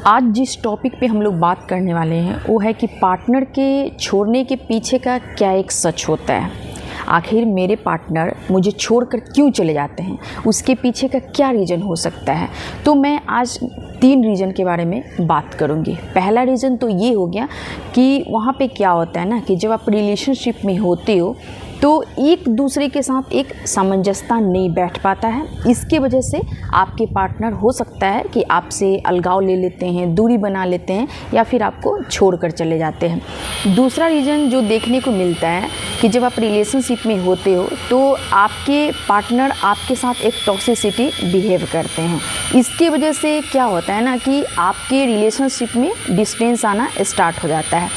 आज जिस टॉपिक पे हम लोग बात करने वाले हैं वो है कि पार्टनर के छोड़ने के पीछे का क्या एक सच होता है। आखिर मेरे पार्टनर मुझे छोड़कर क्यों चले जाते हैं, उसके पीछे का क्या रीज़न हो सकता है। तो मैं आज 3 रीज़न के बारे में बात करूंगी। पहला रीज़न तो ये हो गया कि वहाँ पे क्या होता है ना कि जब आप रिलेशनशिप में होते हो तो एक दूसरे के साथ एक सामंजस्यता नहीं बैठ पाता है। इसके वजह से आपके पार्टनर हो सकता है कि आपसे अलगाव ले लेते हैं, दूरी बना लेते हैं या फिर आपको छोड़कर चले जाते हैं। दूसरा रीज़न जो देखने को मिलता है कि जब आप रिलेशनशिप में होते हो तो आपके पार्टनर आपके साथ एक टॉक्सिसिटी बिहेव करते हैं। इसके वजह से क्या होता है ना कि आपके रिलेशनशिप में डिस्टेंस आना स्टार्ट हो जाता है।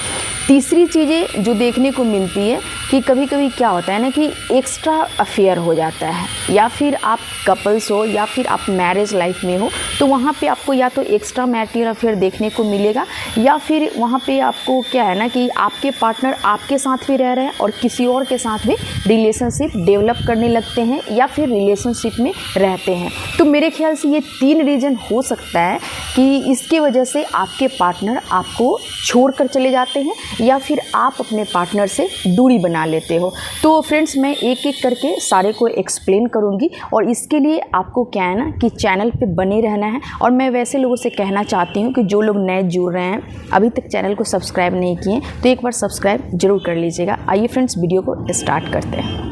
तीसरी चीज़ें जो देखने को मिलती है कि कभी कभी क्या होता है ना कि एक्स्ट्रा अफेयर हो जाता है, या फिर आप कपल्स हो या फिर आप मैरिज लाइफ में हो तो वहाँ पे आपको या तो एक्स्ट्रा मैरिटल अफेयर देखने को मिलेगा या फिर वहाँ पे आपको क्या है ना कि आपके पार्टनर आपके साथ भी रह रहे हैं और किसी और के साथ भी रिलेशनशिप डेवलप करने लगते हैं या फिर रिलेशनशिप में रहते हैं। तो मेरे ख्याल से ये 3 रीज़न हो सकता है कि इसके वजह से आपके पार्टनर आपको छोड़कर चले जाते हैं या फिर आप अपने पार्टनर से दूरी बना लेते हो। तो फ्रेंड्स, मैं एक एक करके सारे को एक्सप्लेन करूंगी और इसके लिए आपको क्या है ना कि चैनल पे बने रहना है। और मैं वैसे लोगों से कहना चाहती हूँ कि जो लोग नए जुड़ रहे हैं, अभी तक चैनल को सब्सक्राइब नहीं किए तो एक बार सब्सक्राइब जरूर कर लीजिएगा। आइए फ्रेंड्स, वीडियो को स्टार्ट करते हैं।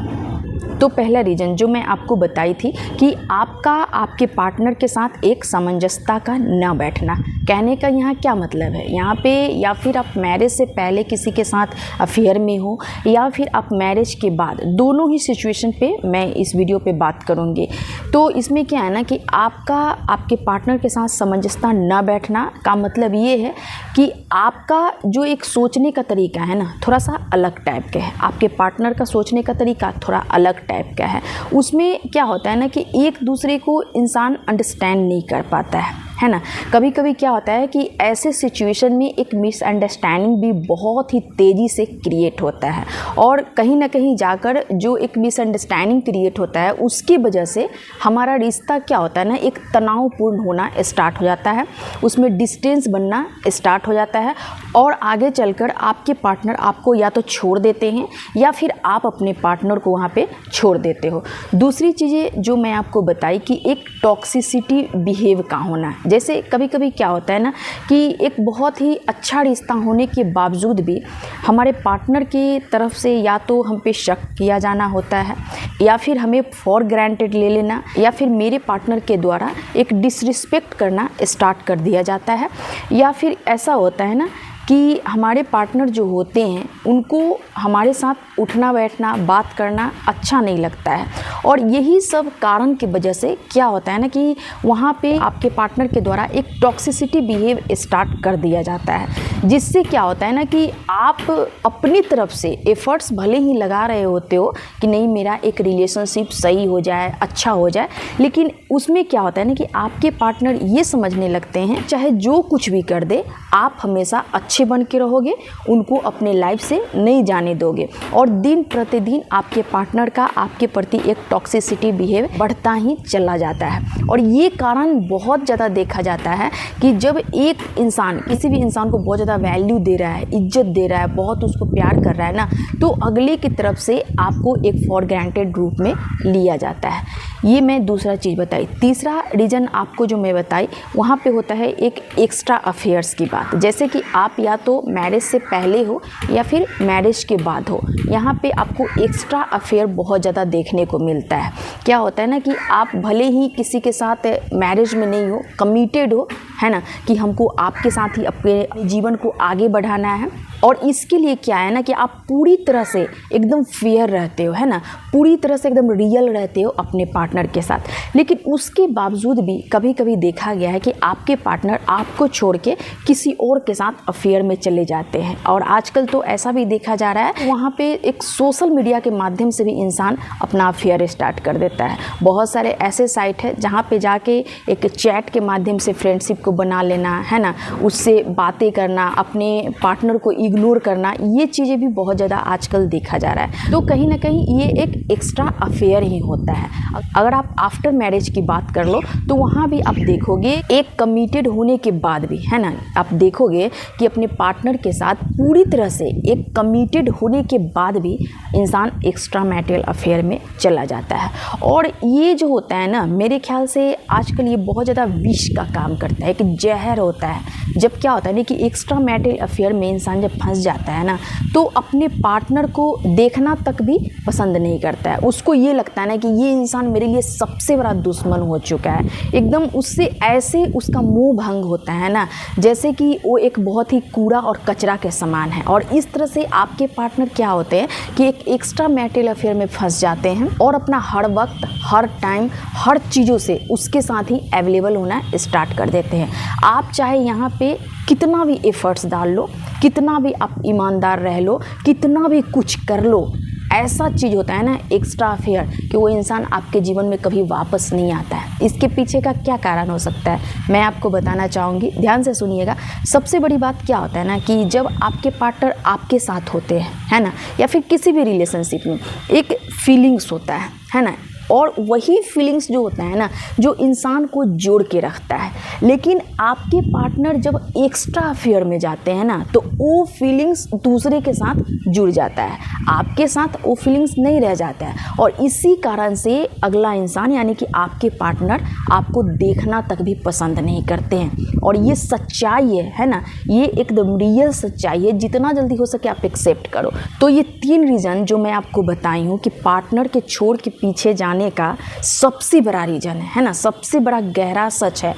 तो पहला रीज़न जो मैं आपको बताई थी कि आपके पार्टनर के साथ एक सामंजस्यता का न बैठना। कहने का यहाँ क्या मतलब है, यहाँ पे या फिर आप मैरिज से पहले किसी के साथ अफेयर में हो या फिर आप मैरिज के बाद, दोनों ही सिचुएशन पे मैं इस वीडियो पे बात करूँगी। तो इसमें क्या है ना कि आपके पार्टनर के साथ सामंजस्यता न बैठना का मतलब ये है कि आपका जो एक सोचने का तरीका है ना थोड़ा सा अलग टाइप का है, आपके पार्टनर का सोचने का तरीका थोड़ा अलग टाइप का है। उसमें क्या होता है ना कि एक दूसरे को इंसान अंडरस्टैंड नहीं कर पाता है ना। कभी कभी क्या होता है कि ऐसे सिचुएशन में एक मिसअंडरस्टैंडिंग भी बहुत ही तेज़ी से क्रिएट होता है और कहीं ना कहीं जाकर जो एक मिसअंडरस्टैंडिंग क्रिएट होता है उसकी वजह से हमारा रिश्ता क्या होता है ना एक तनावपूर्ण होना स्टार्ट हो जाता है, उसमें डिस्टेंस बनना स्टार्ट हो जाता है और आगे चलकर आपके पार्टनर आपको या तो छोड़ देते हैं या फिर आप अपने पार्टनर को वहाँ पे छोड़ देते हो। दूसरी चीज़ें जो मैं आपको बताई कि एक टॉक्सिसिटी बिहेव का होना, जैसे कभी कभी क्या होता है ना कि एक बहुत ही अच्छा रिश्ता होने के बावजूद भी हमारे पार्टनर की तरफ से या तो हम पे शक किया जाना होता है या फिर हमें फॉर ग्रांटेड ले लेना या फिर मेरे पार्टनर के द्वारा एक डिसरिस्पेक्ट करना स्टार्ट कर दिया जाता है, या फिर ऐसा होता है ना कि हमारे पार्टनर जो होते हैं उनको हमारे साथ उठना बैठना बात करना अच्छा नहीं लगता है। और यही सब कारण की वजह से क्या होता है ना कि वहाँ पे आपके पार्टनर के द्वारा एक टॉक्सिसिटी बिहेव स्टार्ट कर दिया जाता है, जिससे क्या होता है ना कि आप अपनी तरफ से एफर्ट्स भले ही लगा रहे होते हो कि नहीं मेरा एक रिलेशनशिप सही हो जाए, अच्छा हो जाए, लेकिन उसमें क्या होता है ना कि आपके पार्टनर ये समझने लगते हैं चाहे जो कुछ भी कर दे आप हमेशा अच्छे बन के रहोगे, उनको अपने लाइफ से नहीं जाने दोगे और दिन प्रतिदिन आपके पार्टनर का आपके प्रति एक टॉक्सिसिटी बिहेव बढ़ता ही चला जाता है। और ये कारण बहुत ज़्यादा देखा जाता है कि जब एक इंसान किसी भी इंसान को बहुत ज़्यादा वैल्यू दे रहा है, इज्जत दे रहा है, बहुत उसको प्यार कर रहा है ना, तो अगले की तरफ से आपको एक फॉर ग्रांटेड रूप में लिया जाता है। ये मैं दूसरा चीज़ बताई। तीसरा रीज़न आपको जो मैं बताई वहाँ पे होता है एक एक्स्ट्रा अफेयर्स की बात, जैसे कि आप या तो मैरिज से पहले हो या फिर मैरिज के बाद हो, यहाँ पे आपको एक्स्ट्रा अफेयर बहुत ज़्यादा देखने को मिलता है। क्या होता है ना कि आप भले ही किसी के साथ मैरिज में नहीं हो, कमिटेड हो, है ना, कि हमको आपके साथ ही अपने जीवन को आगे बढ़ाना है और इसके लिए क्या है ना कि आप पूरी तरह से एकदम फेयर रहते हो, है ना, पूरी तरह से एकदम रियल रहते हो अपने पार्टनर के साथ। लेकिन उसके बावजूद भी कभी कभी देखा गया है कि आपके पार्टनर आपको छोड़ के किसी और के साथ अफेयर में चले जाते हैं। और आजकल तो ऐसा भी देखा जा रहा है वहाँ पे एक सोशल मीडिया के माध्यम से भी इंसान अपना अफेयर स्टार्ट कर देता है। बहुत सारे ऐसे साइट है जहाँ पे जाके एक चैट के माध्यम से फ्रेंडशिप को बना लेना, है ना, उससे बातें करना, अपने पार्टनर को इग्नोर करना, ये चीज़ें भी बहुत ज़्यादा आजकल देखा जा रहा है। तो कहीं ना कहीं ये एक एक्स्ट्रा अफेयर ही होता है। अगर आप आफ्टर मैरिज की बात कर लो तो वहाँ भी आप देखोगे एक कमिटेड होने के बाद भी, है ना, आप देखोगे कि अपने पार्टनर के साथ पूरी तरह से एक कमिटेड होने के बाद भी इंसान एक्स्ट्रा मैरिटल अफेयर में चला जाता है। और ये जो होता है ना, मेरे ख्याल से आजकल ये बहुत ज़्यादा विष का काम करता है, कि जहर होता है। जब क्या होता है ना कि एक्स्ट्रा मैरिटल अफेयर में इंसान जब फंस जाता है ना, तो अपने पार्टनर को देखना तक भी पसंद नहीं करता है। उसको ये लगता है ना कि ये इंसान मेरे लिए सबसे बड़ा दुश्मन हो चुका है। एकदम उससे ऐसे उसका मुंह भंग होता है ना, जैसे कि वो एक बहुत ही कूड़ा और कचरा के समान है। और इस तरह से आपके पार्टनर क्या होते हैं कि एक एक्स्ट्रा मैरिटल अफेयर में फंस जाते हैं और अपना हर वक्त, हर टाइम, हर चीज़ों से उसके साथ ही अवेलेबल होना स्टार्ट कर देते हैं। आप चाहे यहाँ पे कितना भी एफर्ट्स डाल लो, कितना भी आप ईमानदार रह लो, कितना भी कुछ कर लो, ऐसा चीज़ होता है ना एक्स्ट्रा अफेयर, कि वो इंसान आपके जीवन में कभी वापस नहीं आता है। इसके पीछे का क्या कारण हो सकता है, मैं आपको बताना चाहूँगी, ध्यान से सुनिएगा। सबसे बड़ी बात क्या होता है ना कि जब आपके पार्टनर आपके साथ होते हैं, है ना, या फिर किसी भी रिलेशनशिप में एक फीलिंग्स होता है ना, और वही फीलिंग्स जो होता है ना जो इंसान को जोड़ के रखता है। लेकिन आपके पार्टनर जब एक्स्ट्रा अफेयर में जाते हैं ना, तो वो फीलिंग्स दूसरे के साथ जुड़ जाता है, आपके साथ वो फीलिंग्स नहीं रह जाता है। और इसी कारण से अगला इंसान यानी कि आपके पार्टनर आपको देखना तक भी पसंद नहीं करते हैं। और ये सच्चाई है ना, ये एकदम रियल सच्चाई है। जितना जल्दी हो सके आप एक्सेप्ट करो। तो ये 3 रीज़न जो मैं आपको बताई हूँ कि पार्टनर के छोड़ के पीछे जाने का सबसे बड़ा रीज़न है ना, सबसे बड़ा गहरा सच है।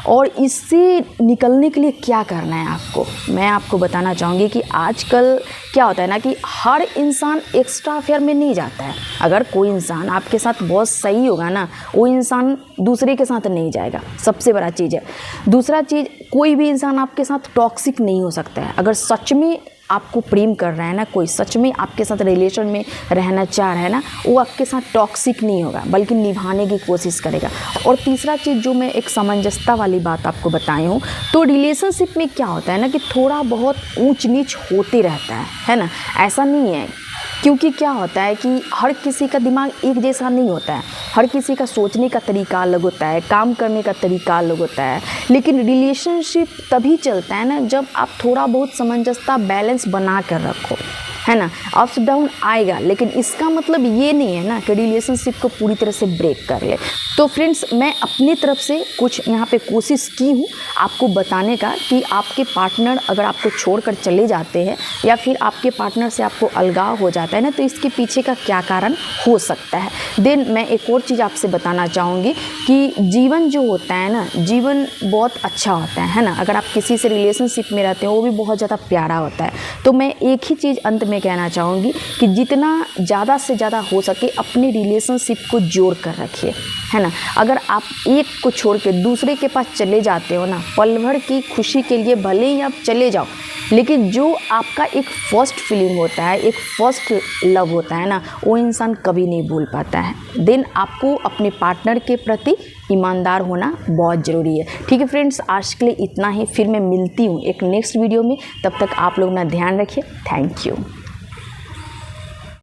और इससे निकलने के लिए क्या करना है आपको, मैं आपको बताना चाहूँगी कि आजकल क्या होता है ना कि हर इंसान एक्स्ट्रा अफेयर में नहीं जाता है। अगर कोई इंसान आपके साथ बहुत सही होगा ना, वो इंसान दूसरे के साथ नहीं जाएगा, सबसे बड़ा चीज़ है। दूसरा चीज़, कोई भी इंसान आपके साथ टॉक्सिक नहीं हो सकता है। अगर सच में आपको प्रेम कर रहा है ना, कोई सच में आपके साथ रिलेशन में रहना चाह रहा है ना, वो आपके साथ टॉक्सिक नहीं होगा, बल्कि निभाने की कोशिश करेगा। और तीसरा चीज़ जो मैं एक सामंजस्यता वाली बात आपको बताई हूँ, तो रिलेशनशिप में क्या होता है ना कि थोड़ा बहुत ऊंच नीच होते रहता है ना, ऐसा नहीं है। क्योंकि क्या होता है कि हर किसी का दिमाग एक जैसा नहीं होता है, हर किसी का सोचने का तरीका अलग होता है, काम करने का तरीका अलग होता है। लेकिन रिलेशनशिप तभी चलता है ना जब आप थोड़ा बहुत सामंजस्यता, बैलेंस बना कर रखो, है ना। अप्स डाउन आएगा, लेकिन इसका मतलब ये नहीं है ना कि रिलेशनशिप को पूरी तरह से ब्रेक कर ले। तो फ्रेंड्स, मैं अपनी तरफ से कुछ यहाँ पे कोशिश की हूँ आपको बताने का कि आपके पार्टनर अगर आपको छोड़कर चले जाते हैं या फिर आपके पार्टनर से आपको अलगाव हो जाता है ना, तो इसके पीछे का क्या कारण हो सकता है। देन मैं एक और चीज़ आपसे बताना चाहूँगी कि जीवन जो होता है ना, जीवन बहुत अच्छा होता है ना। अगर आप किसी से रिलेशनशिप में रहते हो, वो भी बहुत ज़्यादा प्यारा होता है। तो मैं एक ही चीज़ अंत में कहना चाहूँगी कि जितना ज़्यादा से ज़्यादा हो सके अपनी रिलेशनशिप को जोड़ कर रखिए, है ना। अगर आप एक को छोड़ के दूसरे के पास चले जाते हो ना, पल भर की खुशी के लिए भले ही आप चले जाओ, लेकिन जो आपका एक फर्स्ट फीलिंग होता है, एक फर्स्ट लव होता है ना, वो इंसान कभी नहीं भूल पाता है। देन आपको अपने पार्टनर के प्रति ईमानदार होना बहुत ज़रूरी है। ठीक है फ्रेंड्स, आज के लिए इतना ही। फिर मैं मिलती हूँ एक नेक्स्ट वीडियो में। तब तक आप लोग अपना ध्यान रखिए। Thank you.